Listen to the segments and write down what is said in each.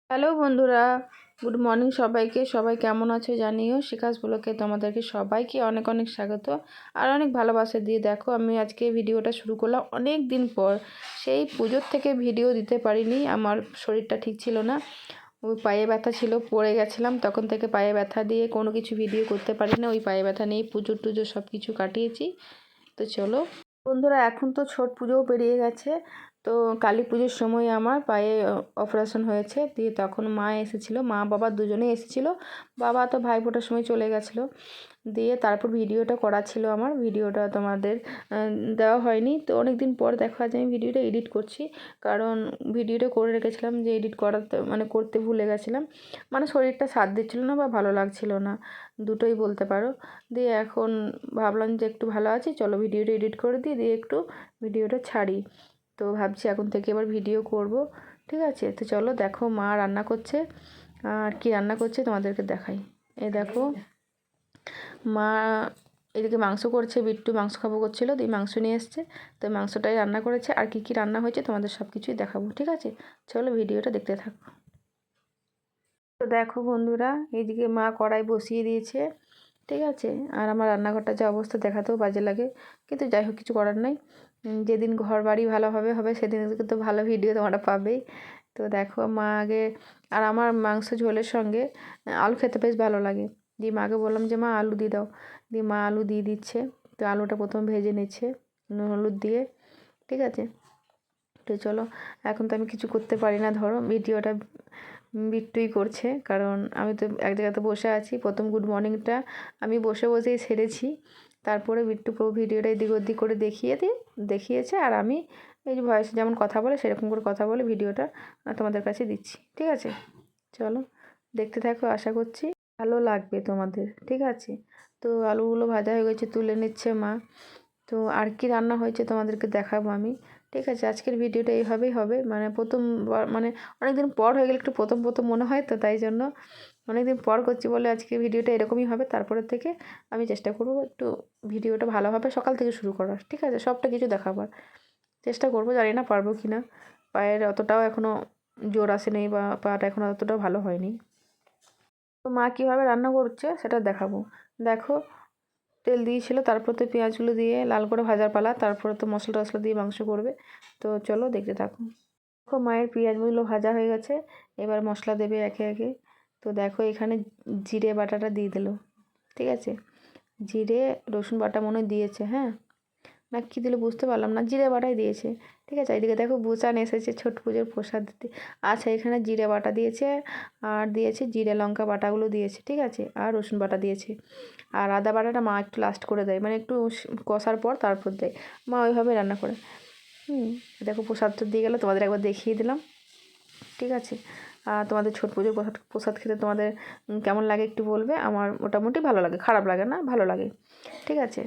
Hello বন্ধুরা, good morning সবাইকে। সবাই কেমন আছো জানিও। শিখাস ব্লগে তোমাদেরকে সবাইকে অনেক অনেক স্বাগত আর অনেক ভালোবাসা দিয়ে। দেখো আমি আজকে ভিডিওটা শুরু করলাম অনেক দিন পর। সেই পুজোর থেকে ভিডিও দিতে পারিনি, আমার শরীরটা ঠিক ছিল না। ওই পায়ে ব্যথা ছিল, পড়ে গেছিলাম, তখন থেকে পায়ে ব্যথা দিয়ে কোনো কিছু ভিডিও করতে পারি না। ওই পায়ে ব্যথা নিয়ে পুজো টুজো সব কিছু কাটিয়েছি। তো চলো বন্ধুরা, এখন তো ছট পুজোও পেরিয়ে গেছে। তো কালী পুজোর সময় আমার পায়ে অপারেশন হয়েছে, দিয়ে তখন মা এসেছিলো, মা বাবা দুজনেই এসেছিলো। বাবা তো ভাইফোঁটার সময় চলে গেছিলো। দিয়ে তারপর ভিডিওটা করা ছিল, আমার ভিডিওটা তোমাদের দেওয়া হয়নি। তো অনেক দিন পর দেখা যায় আমি ভিডিওটা এডিট করছি, কারণ ভিডিওটা করে রেখেছিলাম যে এডিট করাতে করতে ভুলে গেছিলাম। শরীরটা সাথ দিচ্ছিলো না বা ভালো লাগছিল না, দুটোই বলতে পারো। দিয়ে এখন ভাবলাম যে একটু ভালো আছি, চলো ভিডিওটা এডিট করে দিই, দিয়ে একটু ভিডিওটা ছাড়ি। তো ভাবছি এখন থেকে এবার ভিডিও করব। ঠিক আছে, তো চলো দেখো মা রান্না করছে। আর কি রান্না করছে তোমাদেরকে দেখাই। এই দেখো মা এদিকে মাংস করছে, বিট্টু মাংস খাবো করছিল, দিয়ে মাংস নিয়ে এসছে। তো মাংসটাই রান্না করেছে, আর কি কি রান্না হয়েছে তোমাদের সব কিছুই দেখাবো। ঠিক আছে, চলো ভিডিওটা দেখতে থাকো। তো দেখো বন্ধুরা, এইদিকে মা কড়াই বসিয়ে দিয়েছে। ঠিক আছে, আর আমার রান্নাঘরটা যে অবস্থা দেখাতেও বাজে লাগে, কিন্তু যাই হোক কিছু করার নাই। যেদিন ঘর বাড়ি ভালো হবে হবে সেদিন তো ভালো ভিডিও তোমরা পাবেই। তো দেখো মা আগে, আর আমার মাংস ঝোলের সঙ্গে আলু খেতে বেশ ভালো লাগে। দিয়ে মাকে বললাম যে মা আলু দিয়ে দাও, দিয়ে মা আলু দিয়ে দিচ্ছে। তো আলুটা প্রথম ভেজে নিচ্ছে নুন হলুদ দিয়ে। ঠিক আছে, তো চলো এখন তো আমি কিছু করতে পারি না, ধরো ভিডিওটা বিট্টুই করছে, কারণ আমি তো এক জায়গাতে বসে আছি। প্রথম গুড মর্নিংটা আমি বসে বসেই সেরেছি, তারপরে বিট্টু পুরো ভিডিওটা এদিক ওদিক করে দেখিয়েছে, আর আমি এই যে ভয়েসে যেমন কথা বলে সেরকম করে কথা বলে ভিডিওটা তোমাদের কাছে দিচ্ছি। ঠিক আছে, চলো দেখতে থাকো, আশা করছি ভালো লাগবে তোমাদের। ঠিক আছে, তো আলুগুলো ভাজা হয়ে গেছে, তুলে নিচ্ছে মা। তো আর কি রান্না হয়েছে তোমাদেরকে দেখাবো আমি। ঠিক আছে, আজকের ভিডিওটা এইভাবেই হবে, প্রথম অনেক দিন পর হয়ে গেলে একটু প্রথম প্রথম মনে হয়, তো তাই জন্য অনেক দিন পর করছি বলে আজকে ভিডিওটা এরকমই হবে। তারপরের থেকে আমি চেষ্টা করব একটু ভিডিওটা ভালোভাবে সকাল থেকে শুরু করার। ঠিক আছে, সবটা কিছু দেখাবার চেষ্টা করব, জানি না পারবো কি না। পায়ের অতটাও এখনও জোর আসেনি বা পাটা এখনও অতটাও ভালো হয়নি। তো মা কীভাবে রান্না করছে সেটা দেখাবো। দেখো তেল দিয়েছিল, তারপর তো পেঁয়াজগুলো দিয়ে লাল করে ভাজার পালা, তারপরে তো মশলা টশলা দিয়ে মাংস করবে। তো চলো দেখতে থাকো। দেখো মায়ের পেঁয়াজগুলো ভাজা হয়ে গেছে, এবার মশলা দেবে একে একে। তো দেখো এখানে জিরে বাটাটা দিয়ে দিল। ঠিক আছে, জিরে রসুন বাটা মনে হয় দিয়েছে, হ্যাঁ না কী দিল বুঝতে পারলাম না, জিরে বাটাই দিয়েছে। ঠিক আছে, এদিকে দেখো বুচান এসেছে ছট পুজোর প্রসাদ দিতে। আচ্ছা, এখানে জিরে বাটা দিয়েছে, আর দিয়েছে জিরে লঙ্কা বাটাগুলো দিয়েছে। ঠিক আছে, আর রসুন বাটা দিয়েছে, আর আদা বাটাটা মা একটু লাস্ট করে দেয়, একটু কষার পর তারপর দেয়। মা ওইভাবে রান্না করে। দেখো প্রসাদটা দিয়ে গেলো, তোমাদের একবার দেখিয়ে দিলাম। ঠিক আছে, আর তোমাদের ছট পুজোর প্রসাদ খেতে তোমাদের কেমন লাগে একটু বলবে। আমার মোটামুটি ভালো লাগে, খারাপ লাগে না, ভালো লাগে। ঠিক আছে,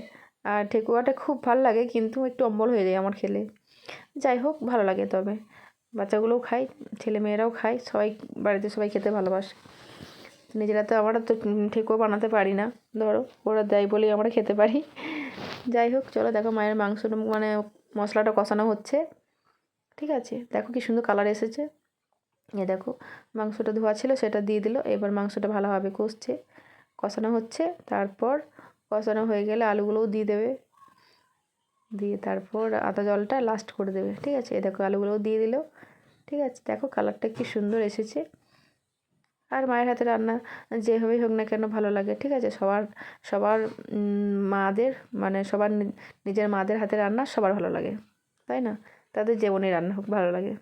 আর ঠেকুয়াটা খুব ভালো লাগে, কিন্তু একটু অম্বল হয়ে যায় আমার খেলে। যাই হোক ভালো লাগে, তবে বাচ্চাগুলোও খায়, ছেলে মেয়েরাও খায়, সবাই বাড়িতে সবাই খেতে ভালোবাসে। নিজেরা তো আমরা তো ঠেকুয়া বানাতে পারি না, ধরো ওরা দেয় বলেই আমরা খেতে পারি। যাই হোক চলো দেখো মায়ের মাংসটা মশলাটা কষানো হচ্ছে। ঠিক আছে, দেখো কি সুন্দর কালার এসেছে। এ দেখো মাংসটা ধোয়া ছিল সেটা দিয়ে দিল, এবার মাংসটা ভালোভাবে কষানো হচ্ছে। তারপর কষানো হয়ে গেলে আলুগুলোও দিয়ে দেবে, দিয়ে তারপর আদা জলটা লাস্ট করে দেবে। ঠিক আছে, এ দেখো আলুগুলোও দিয়ে দিল। ঠিক আছে, দেখো কালারটা কি সুন্দর এসেছে। আর মায়ের হাতে রান্না যেভাবেই হোক না কেন ভালো লাগে। ঠিক আছে, সবার সবার মাদের সবার নিজের মাদের হাতে রান্না সবার ভালো লাগে, তাই না? তাদের যেমনই রান্না হোক ভালো লাগে।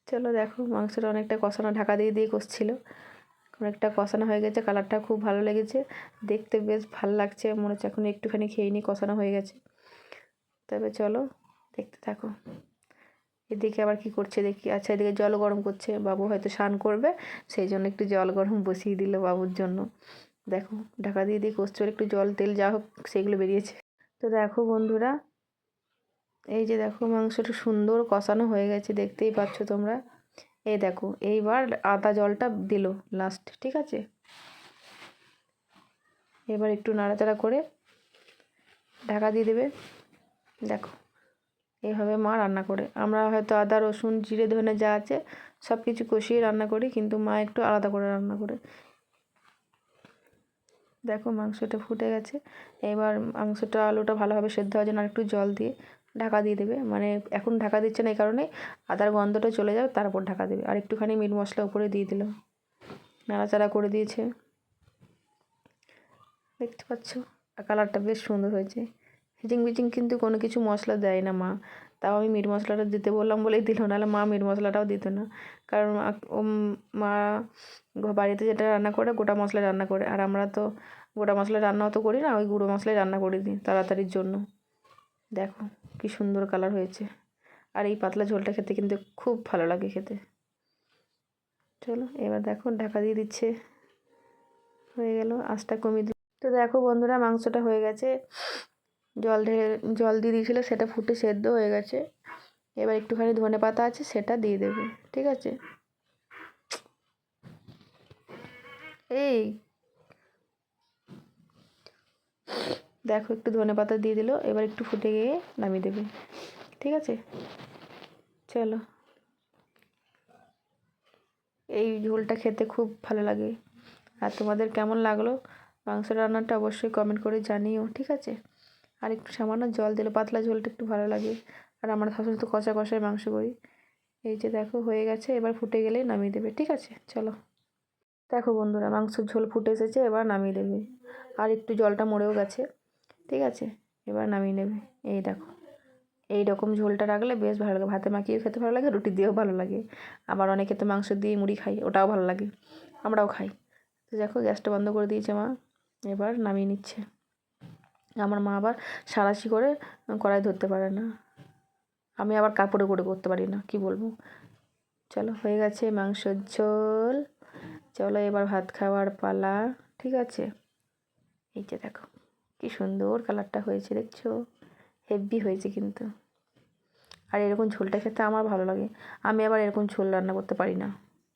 চলো দেখো মাংসটা অনেকটা কষানো, ঢাকা দিয়ে দিয়ে কষছিল, অনেকটা কষানো হয়ে গেছে, কালারটা খুব ভালো লেগেছে, দেখতে বেশ ভালো লাগছে। মনে হচ্ছে এখন একটুখানি খেয়ে নিই, কষানো হয়ে গেছে। তবে চলো দেখতে থাকো। এদিকে আবার কি করছে দেখি। আচ্ছা, এদিকে জল গরম করছে, বাবু হয়তো স্নান করবে, সেই জন্য একটু জল গরম বসিয়ে দিল বাবুর জন্য। দেখো ঢাকা দিয়ে দিয়ে কষছে, একটু জল তেল যা হোক সেগুলো বেরিয়েছে। তো দেখো বন্ধুরা, এই যে দেখো মাংসটা সুন্দর কষানো হয়ে গেছে, দেখতেই পাচ্ছ তোমরা। এই দেখো এইবার আদা জলটা দিল লাস্ট। ঠিক আছে, এবার একটু নাড়াচাড়া করে ঢাকা দিয়ে দেবে। দেখো এইভাবে মা রান্না করে। আমরা হয়তো আদা রসুন জিরে ধনে যা আছে সব কিছু কষিয়ে রান্না করি, কিন্তু মা একটু আলাদা করে রান্না করে। দেখো মাংসটা ফুটে গেছে। এবার মাংসটা আলুটা ভালোভাবে সেদ্ধ হওয়ার জন্য আরেকটু জল দিয়ে ঢাকা দিয়ে দেবে। মানে এখন ঢাকা দিচ্ছে না এই কারণে আদার গন্ধটা চলে যাবে, তারপর ঢাকা দেবে। আর একটুখানি মিট মশলা উপরে দিয়ে দিল, নাড়াচাড়া করে দিয়েছে। দেখতে পাচ্ছ আর কালারটা বেশ সুন্দর হয়েছে। হিচিং বিচিং কিন্তু কোনো কিছু মশলা দেয় না মা, তাও আমি মিট মশলাটা দিতে বললাম বলেই দিল, নাহলে মা মিট মশলাটাও দিত না। কারণ মা বাড়িতে যেটা রান্না করে গোটা মশলা রান্না করে, আর আমরা তো গোটা মশলা রান্নাও তো করি না, ওই গুঁড়ো মশলাই রান্না করে দিই তাড়াতাড়ির জন্য। দেখো কি সুন্দর কালার হয়েছে। আর এই পাতলা ঝোলটা খেতে কিন্তু খুব ভালো লাগে খেতে। চলো এবার দেখো ঢাকা দিয়ে দিচ্ছে, হয়ে গেল, আঁচটা কমিয়ে দিই। তো দেখো বন্ধুরা মাংসটা হয়ে গেছে, জল দিয়ে দিয়েছিলো, সেটা ফুটে সেদ্ধ হয়ে গেছে। এবার একটুখানি ধনে পাতা আছে সেটা দিয়ে দেবে, ঠিক আছে। এই দেখো একটু ধনে পাতা দিয়ে দিল, এবার একটু ফুটে গিয়ে নামিয়ে দেবে, ঠিক আছে। চলো, এই ঝোলটা খেতে খুব ভালো লাগে। আর তোমাদের কেমন লাগলো মাংস রান্নাটা অবশ্যই কমেন্ট করে জানিও, ঠিক আছে। আর একটু সামান্য জল দিলে পাতলা ঝোলটা একটু ভালো লাগে। আর আমরা শাশুড়ি তো কষা কষায় মাংস করি। এই যে দেখো হয়ে গেছে, এবার ফুটে গেলেই নামিয়ে দেবে, ঠিক আছে। চলো দেখো বন্ধুরা মাংসের ঝোল ফুটে এসেছে, এবার নামিয়ে দেবে। আর একটু জলটা মরেও গেছে, ঠিক আছে। এবার নামিয়ে নেবে। এই দেখো এই রকম ঝোলটা রাখলে বেশ ভালো লাগে, ভাতে মাখিয়ে খেতে ভালো লাগে, রুটি দিয়েও ভালো লাগে। আবার অনেকে তো মাংস দিয়ে মুড়ি খাই, ওটাও ভালো লাগে, আমরাও খাই। তো দেখো গ্যাসটা বন্ধ করে দিয়েছে মা, এবার নামিয়ে নিচ্ছে। আমার মা আবার সাঁড়াশি করে কড়াই ধরতে পারে না, আমি আবার কাপড়ে করে করতে পারি না, কি বলবো। চলো হয়ে গেছে মাংসের ঝোল, চলো এবার ভাত খাওয়ার পালা, ঠিক আছে। এই যে দেখো কি সুন্দর কালারটা হয়েছে, দেখছো হেভি হয়েছে কিন্তু। আর এরকম ঝোলটা খেতে আমার ভালো লাগে, আমি আবার এরকম ঝোল রান্না করতে পারি না।